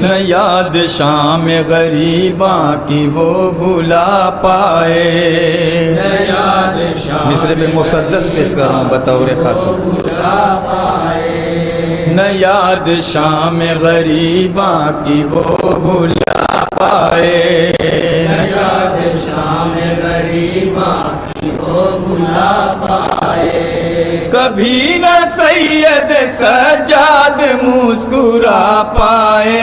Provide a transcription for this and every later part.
نہ یاد شام غریباں کی وہ بھلا پائے. نہ یاد شام مصر میں مسدس پیش کر رہا ہوں بطور خاص. بھلا پائے. نہ یاد شام غریباں کی وہ بھلا پائے. نہ یاد شام غریباں کی وہ بھلا پائے. کبھی نہ سید سجاد مسکرا پائے.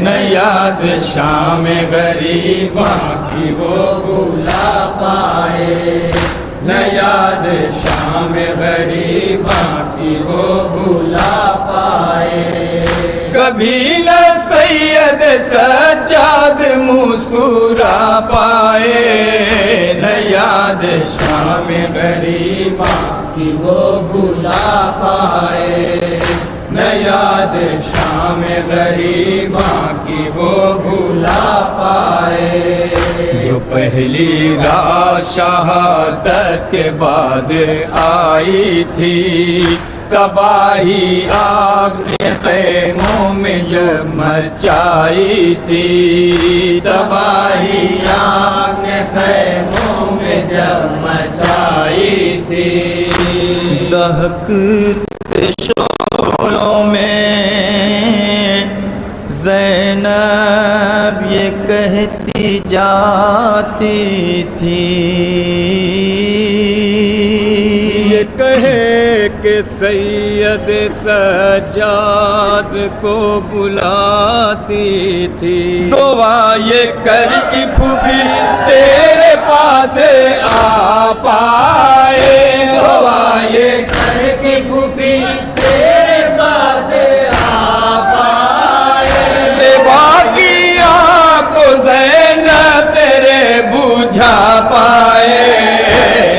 نہ یاد شام غریباں کی وہ بھلا پائے. نہ یاد شام غریباں کی وہ بھلا پائے. کبھی نہ سید سجاد مسکرا پائے. نہ یاد شام غریباں کی وہ بھلا پائے. نہ یاد شام غریباں کی وہ بھلا پائے. جو پہلی رات شہادت کے بعد آئی تھی تباہی آگ نے خیموں میں جب مچائی تھی. تباہی آگ نے خیموں میں جب مچائی تھی. دہکتے شعلوں میں زینب یہ کہتی جاتی تھی. یہ کہے کہ سید سجاد کو بلاتی تھی. دعا یہ کر کی پھوپھی تیرے پاس آ پائے. دعا یہ کر کے پھوپھی تیرے پاس آ پائے. بے باقی آنکھ کو زینب تیرے بجھا پائے.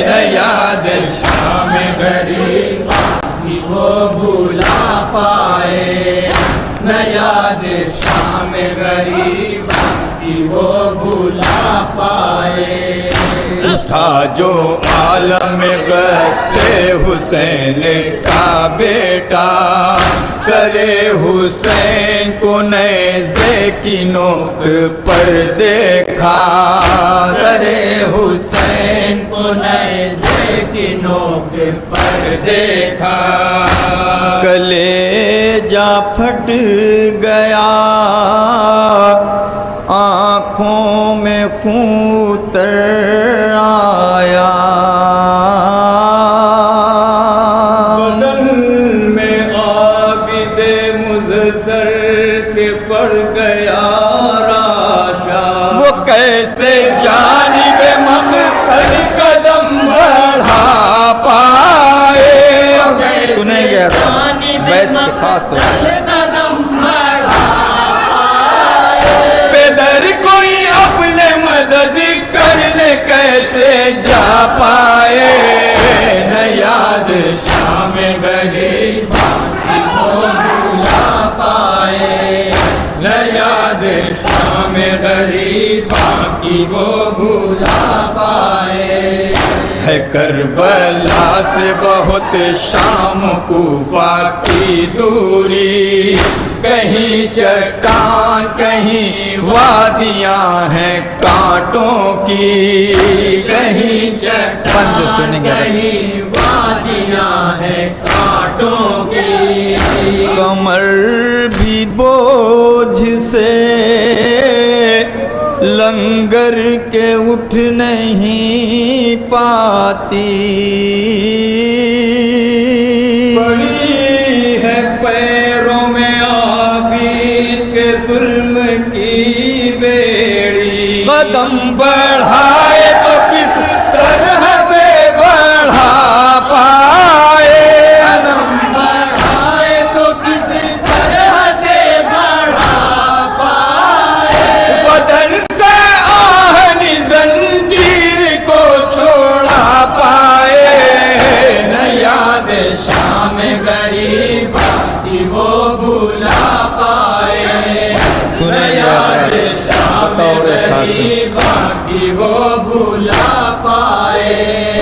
نہ یاد شام غریباں کی وہ بھلا پائے. نہ یاد شام غریباں کی وہ بھلا پائے. اٹھا جو عالم غصے حسین کا بیٹا سر حسین کو نیزے کی نوک پر دیکھا. سر حسین کو نیزے کی نوک پر دیکھا. کلیجہ پھٹ گیا آنکھوں میں خون اتر آیا. بدن میں عابد مزدر کے پڑ گیا راشا. وہ کیسے جانب مقتل قدم بڑھا پائے. سنیں گے بیت کے خاص طور پر پیدر کوئی اپنے مدد کرنے کیسے جا پائے. نہ یاد شام غریباں کی وہ بھلا پائے. نہ یاد شام غریباں کی وہ بھلا پائے. ہے کربلا سے بہت شام کوفہ کی دوری. کہیں چٹان کہیں وادیاں ہیں کانٹوں کی. کہیں بند سنیں گے کہیں وادیاں ہیں کانٹوں کی. کمر بھی بوجھ سے لنگر کے اٹھ نہیں پاتی. بڑی ہے پیروں میں عابد کے ظلم کی بیڑی. قدم بڑھائے تو کس طرح سے بڑھا پائے. قدم بڑھائے تو کس طرح سے بڑھا پائے. بدن سے آہن زنجیر کو چھوڑا پائے. نہ یاد شام غریباں کی وہ بھلا پائے. سنیں یاد شام بطور خاص غریباں کی وہ بھلا پائے.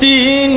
3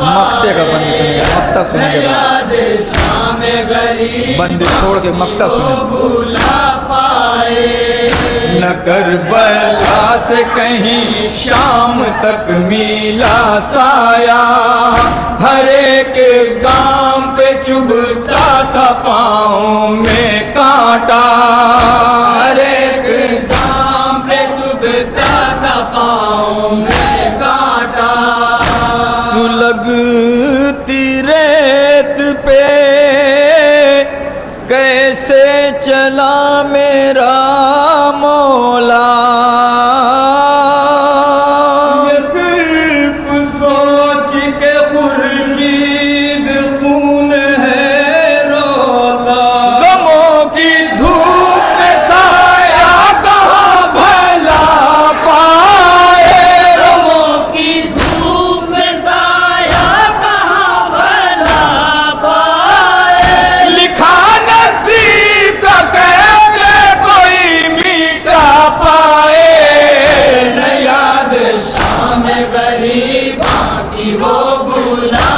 مقتے کا بند سنیں گے، مقتہ سنیں گے، یاد شام غریب بند چھوڑ کے مقتہ سنیں گے۔ بھولا پائے نہ کربلا سے کہیں شام تک میلا سایہ، ہر ایک گام پہ چبھتا تھا پاؤں میں کانٹا، ہر ایک گام پہ چبھتا تھا پاؤں میں کانٹا سلگتی ریت پہ کیسے چلا میرا مولا، یہ صرف سوچ کے خورشید خون ہے روتا، غموں کی دھوپ میں سایہ کہاں بھلا پائے، غموں کی دھوپ میں سایہ کہاں بھلا پائے لکھا نصیب کا کیسے کوئی میٹا پائے، نہ یاد شام غریباں کی وہ بھولا